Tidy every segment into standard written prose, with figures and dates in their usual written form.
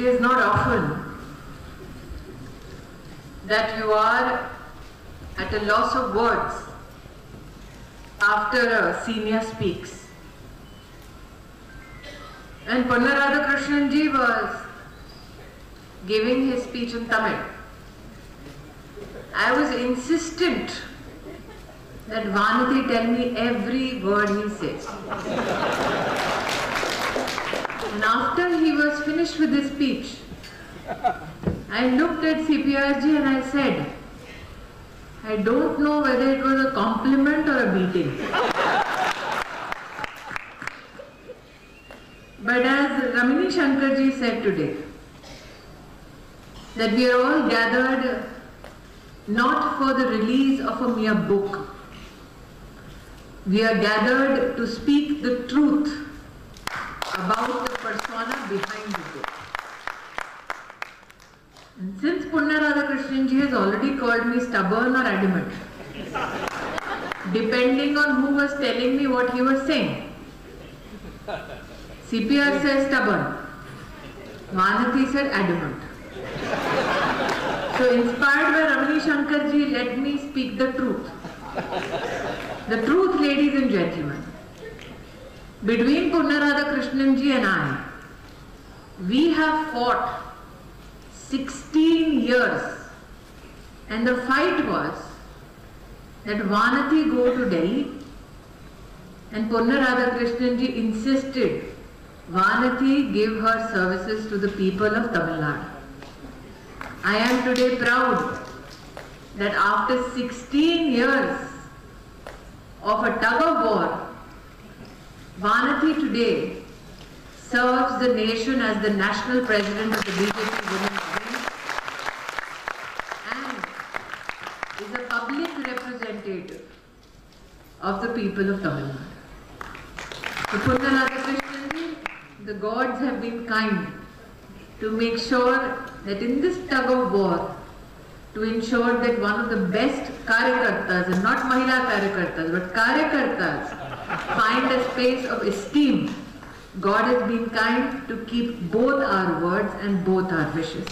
it is not often that you are at a loss of words after a senior speaks. And Panna Radhakrishnan ji was giving his speech in Tamil. I was insistent that Vanati tell me every word he says. And after he was finished with his speech, I looked at CPRG and I said, I don't know whether it was a compliment or a beating. But as Ramini Shankarji said today, that we are all gathered not for the release of a mere book. We are gathered to speak the truth about the persona behind the book. And since Punya Radhakrishnan ji has already called me stubborn or adamant, depending on who was telling me what he was saying, CPR says stubborn, Vanati said adamant. So inspired by Ramani Shankar ji, let me speak the truth. The truth, ladies and gentlemen. Between Punya Radhakrishnan ji and I, we have fought 16 years, and the fight was that Vanati go to Delhi, and Punya Radhakrishnan ji insisted Vanati give her services to the people of Tamil Nadu. I am today proud that after 16 years of a tug of war, Vanati today serves the nation as the national president of the BJP Women's Wing and is a public representative of the people of Tamil Nadu. To Punya Radhakrishnan ji, the gods have been kind to make sure that in this tug of war, to ensure that one of the best karyakartas, and not Mahila karyakartas, but karyakartas, find a space of esteem. God has been kind to keep both our words and both our wishes.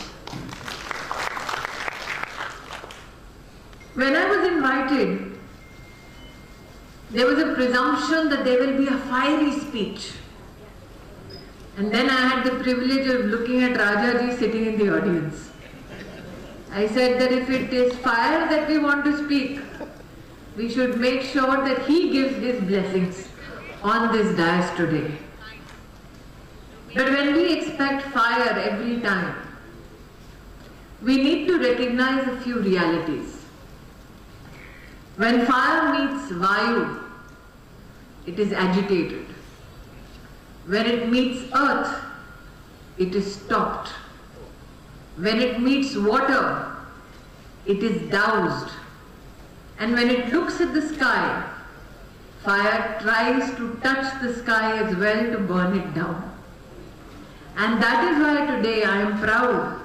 When I was invited, there was a presumption that there will be a fiery speech. And then I had the privilege of looking at Rajaji sitting in the audience. I said that if it is fire that we want to speak, we should make sure that he gives his blessings on this dais today. But when we expect fire every time, we need to recognize a few realities. When fire meets Vayu, it is agitated. When it meets earth, it is stopped. When it meets water, it is doused. And when it looks at the sky, fire tries to touch the sky as well to burn it down. And that is why today I am proud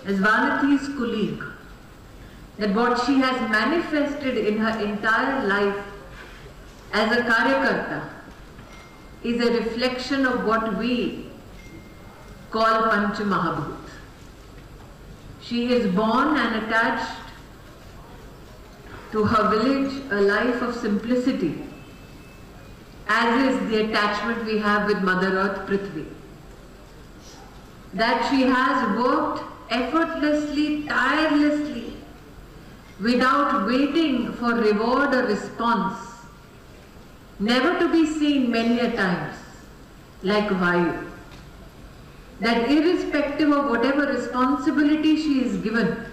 as Vanati's colleague that what she has manifested in her entire life as a karyakarta is a reflection of what we call Panch Mahabhut. She is born and attached to her village a life of simplicity, as is the attachment we have with Mother Earth Prithvi. That she has worked effortlessly, tirelessly, without waiting for reward or response, never to be seen many a times, like Vayu. That irrespective of whatever responsibility she is given,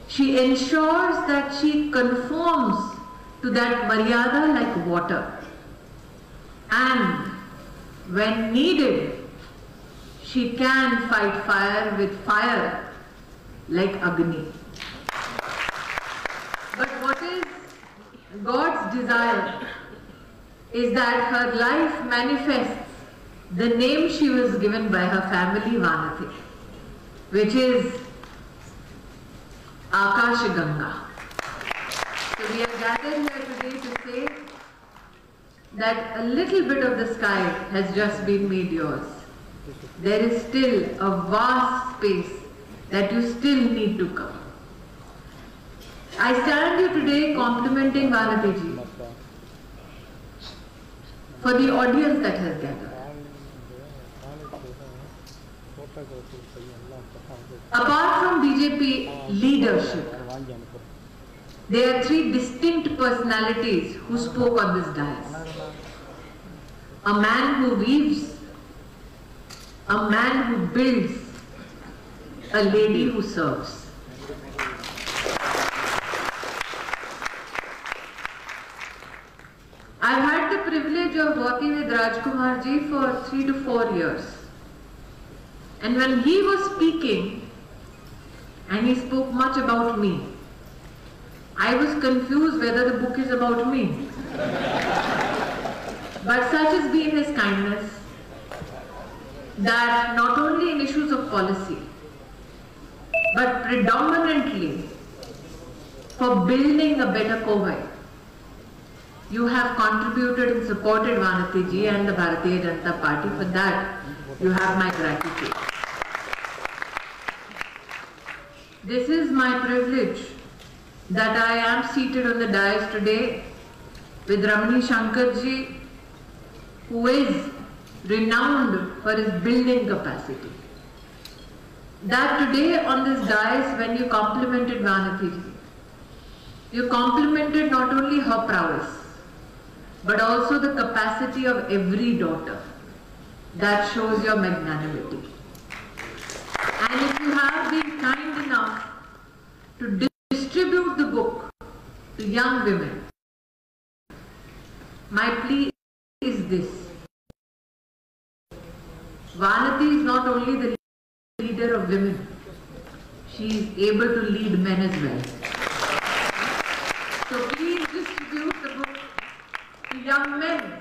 she ensures that she conforms to that maryada like water. And when needed, she can fight fire with fire like Agni. But what is God's desire is that her life manifests the name she was given by her family, Vanati, which is Akash Ganga. So we are gathered here today to say that a little bit of the sky has just been made yours. there is still a vast space that you still need to cover. I stand here today complimenting Vanatiji for the audience that has gathered. Apart from BJP leadership, there are three distinct personalities who spoke on this dais. A man who weaves, a man who builds, a lady who serves. I've had the privilege of working with Rajkumar ji for 3 to 4 years. And when he was speaking, and he spoke much about me, I was confused whether the book is about me. But such has been his kindness that not only in issues of policy, but predominantly for building a better Kovai, you have contributed and supported Vanatiji and the Bharatiya Janata Party. For that, you have my gratitude. This is my privilege that I am seated on the dais today with Ramani Shankarji, who is renowned for his building capacity. That today on this dais, when you complimented Vanatiji, you complimented not only her prowess, but also the capacity of every daughter. That shows your magnanimity. And if you have been kind enough to distribute the book to young women, my plea is this. Vanati is not only the leader of women, she is able to lead men as well. So please distribute the book to young men.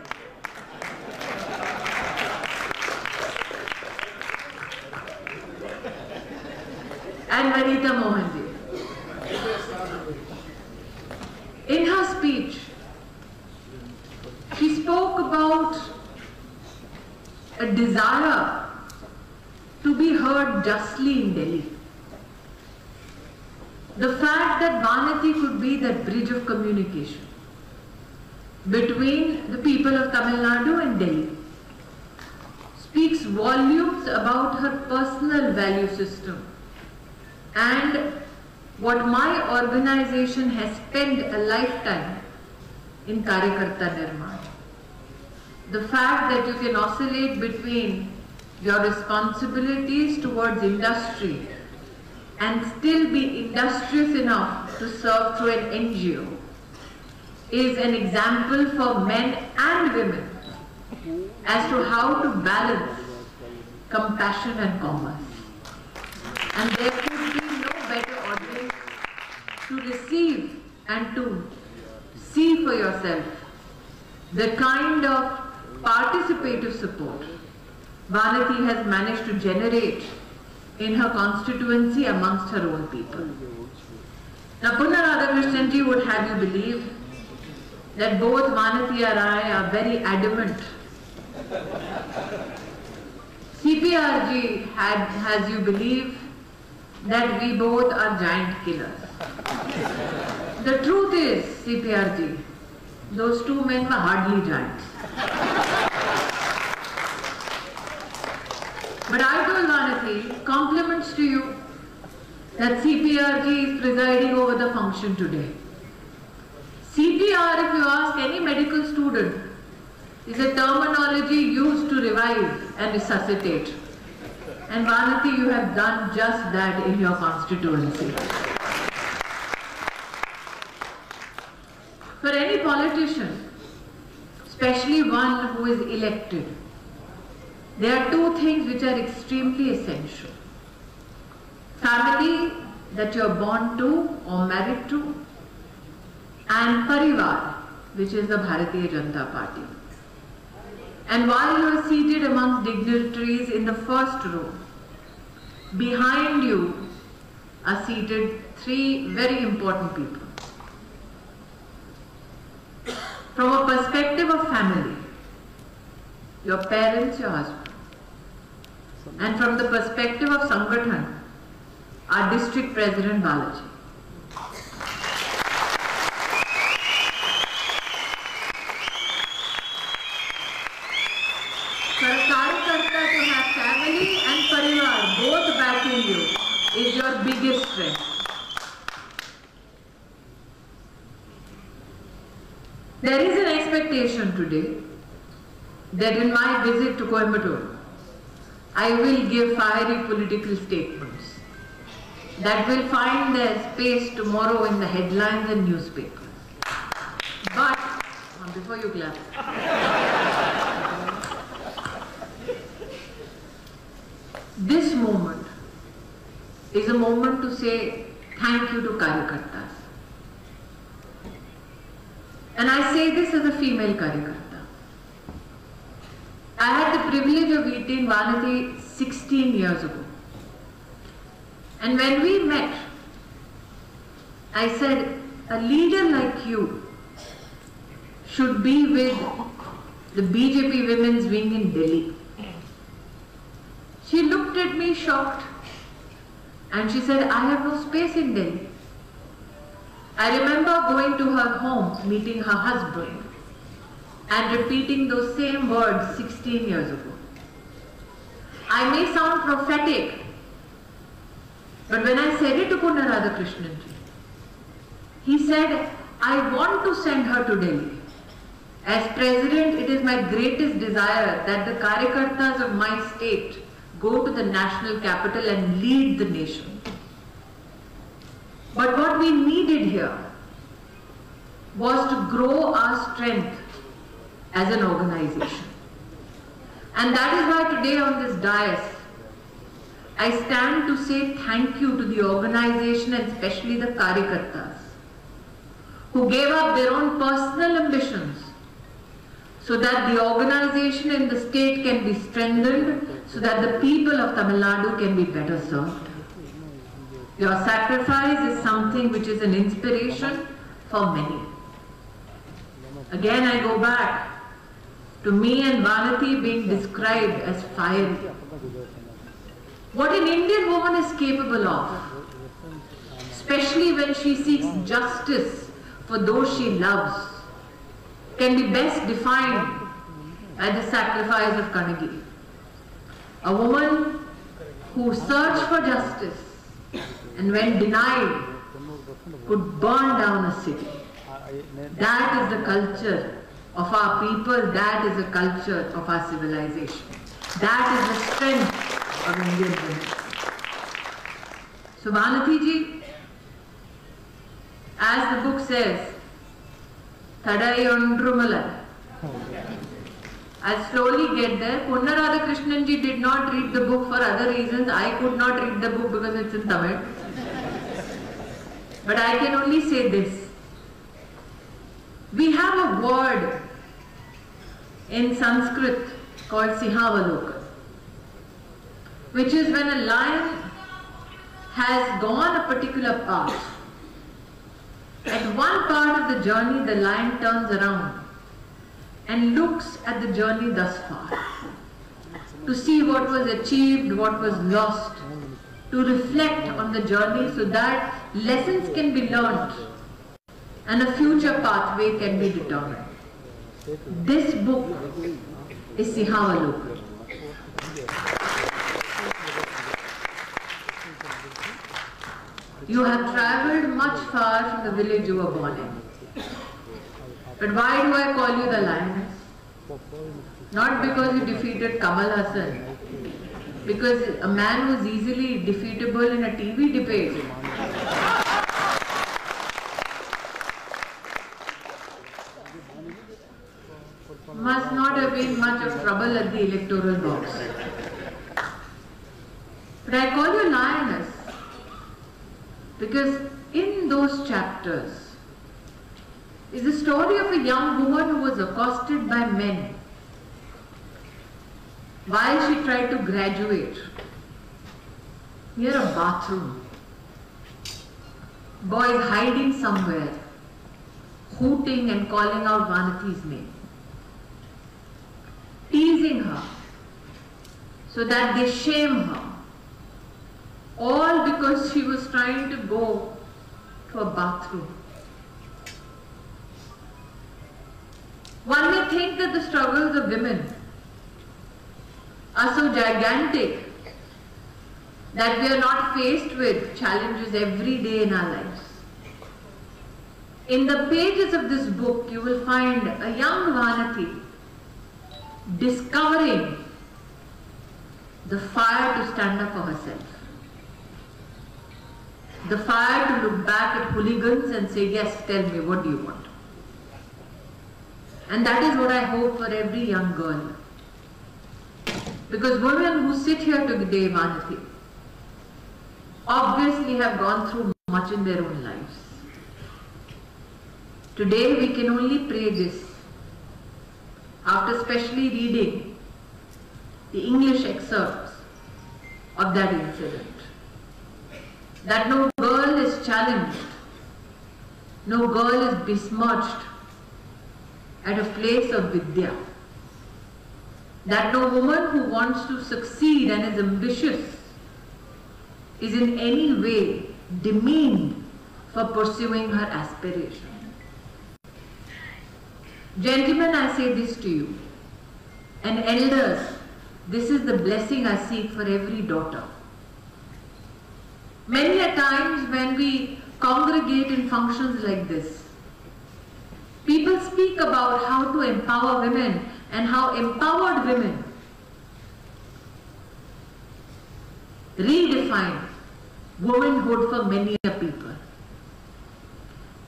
And Vanita Mohanji. In her speech, she spoke about a desire to be heard justly in Delhi. The fact that Vanati could be that bridge of communication between the people of Tamil Nadu and Delhi speaks volumes about her personal value system and what my organization has spent a lifetime in Karyakarta Nirman. The fact that you can oscillate between your responsibilities towards industry and still be industrious enough to serve through an NGO is an example for men and women as to how to balance compassion and commerce. And there could be no better audience to receive and to see for yourself the kind of participative support Vanati has managed to generate in her constituency amongst her own people. Now, Punna Radhakrishnan ji would have you believe that both Vanati and I are very adamant. CPRG has you believe that we both are giant killers. The truth is, CPRG, those two men were hardly giants. But I told Vanati, compliments to you that CPRG is presiding over the function today. CPR, if you ask any medical student, is a terminology used to revive and resuscitate. And Vanati, you have done just that in your constituency. For any politician, especially one who is elected, there are two things which are extremely essential. Family that you are born to or married to, and Parivar, which is the Bharatiya Janata Party. And while you are seated amongst dignitaries in the first row, behind you are seated three very important people. From a perspective of family, your parents, your husband. and from the perspective of Sangathan, our district president Balaji. For a Karyakarta to have family and parivar both backing you is your biggest strength. There is an expectation today that in my visit to Coimbatore, I will give fiery political statements that will find their space tomorrow in the headlines and newspapers. But, before you clap, this moment is a moment to say thank you to Karyakartas. And I say this as a female Karyakarta. I had the privilege of meeting Vanati 16 years ago. And when we met, I said, a leader like you should be with the BJP women's wing in Delhi. She looked at me shocked and she said, I have no space in Delhi. I remember going to her home, meeting her husband and repeating those same words 16 years ago. I may sound prophetic, but when I said it to Punna Radhakrishnanji, he said, I want to send her to Delhi. As president, it is my greatest desire that the Karyakartas of my state go to the national capital and lead the nation. But what we needed here was to grow our strength as an organization. And that is why today on this dais, I stand to say thank you to the organization and especially the Karyakartas who gave up their own personal ambitions so that the organization and the state can be strengthened, so that the people of Tamil Nadu can be better served. Your sacrifice is something which is an inspiration for many. Again, I go back to me and Vanati being described as fiery. What an Indian woman is capable of, especially when she seeks justice for those she loves, can be best defined by the sacrifice of Kanagi. A woman who searched for justice and when denied could burn down a city. That is the culture of our people, that is the culture of our civilization. That is the strength of Indian women. So Vanati ji, as the book says, Thadai Ondrumalai. I'll slowly get there. Punna Radhakrishnanji ji did not read the book for other reasons. I could not read the book because it's in Tamil. But I can only say this. We have a word in Sanskrit called Sihavalokan, which is when a lion has gone a particular path. At one part of the journey, the lion turns around and looks at the journey thus far to see what was achieved, what was lost, to reflect on the journey so that lessons can be learned and a future pathway can be determined. This book is Sihavalokan. You have travelled much far from the village you were born in. But why do I call you the lioness? Not because you defeated Kamal Hassan, because a man was easily defeatable in a TV debate. Must not have been much of trouble at the electoral box. But I call you lioness because in those chapters is the story of a young woman who was accosted by men while she tried to graduate near a bathroom. Boys hiding somewhere, hooting and calling out Vanati's name, teasing her, so that they shame her, all because she was trying to go to a bathroom. One may think that the struggles of women are so gigantic that we are not faced with challenges every day in our lives. In the pages of this book, you will find a young Vanati discovering the fire to stand up for herself. The fire to look back at hooligans and say, yes, tell me, what do you want? And that is what I hope for every young girl. Because women who sit here today, Vanati, obviously have gone through much in their own lives. Today we can only pray this, after specially reading the English excerpts of that incident, that no girl is challenged, no girl is besmirched at a place of Vidya, that no woman who wants to succeed and is ambitious is in any way demeaned for pursuing her aspiration. Gentlemen, I say this to you, and elders, this is the blessing I seek for every daughter. Many a times when we congregate in functions like this, people speak about how to empower women and how empowered women redefine womanhood for many a people.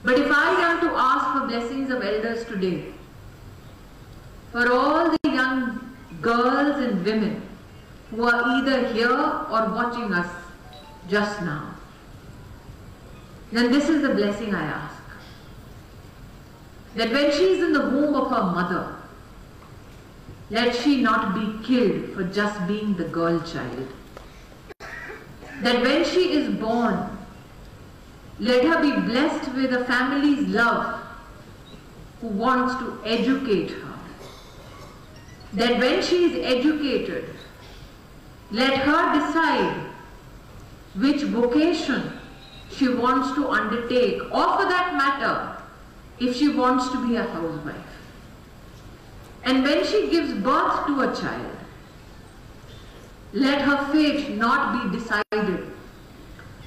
But if I am to ask for blessings of elders today, for all the young girls and women who are either here or watching us just now, then this is the blessing I ask. That when she is in the womb of her mother, let she not be killed for just being the girl child. That when she is born, let her be blessed with a family's love who wants to educate her. That when she is educated, let her decide which vocation she wants to undertake, or for that matter, if she wants to be a housewife. And when she gives birth to a child, let her fate not be decided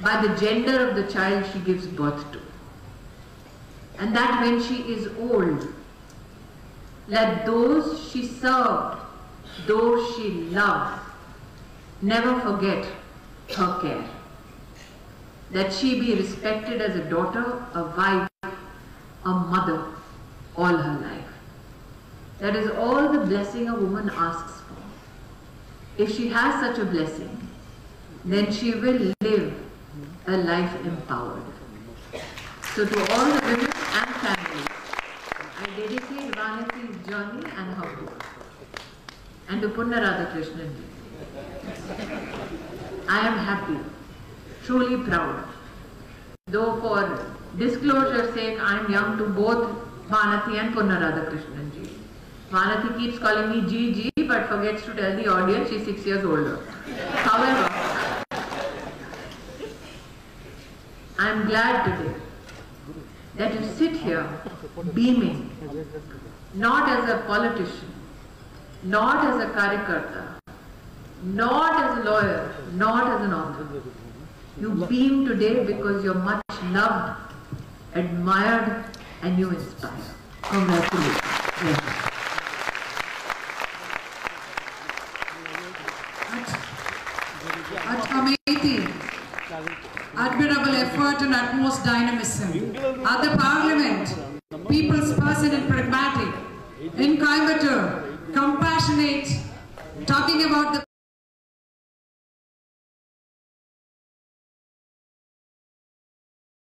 by the gender of the child she gives birth to. And that when she is old, let those she served, those she loved, never forget her care. That she be respected as a daughter, a wife, a mother, all her life. That is all the blessing a woman asks for. If she has such a blessing, then she will live a life empowered. So to all the women and families, I dedicate Vanati's journey and her book. And to Punna Radhakrishnan ji, I am happy, truly proud. Though for disclosure's sake, I am young to both Vanati and Punna Radhakrishnan ji. Vanati keeps calling me G, but forgets to tell the audience she is 6 years older. However, I am glad today that you sit here beaming, not as a politician, not as a karyakarta, not as a lawyer, not as an author. You beam today because you're much loved, admired, and you inspire. Congratulations. Yes. At committee, admirable effort and utmost dynamism. At the Parliament, people's person and pragmatic. In Coimbatore, compassionate, talking about the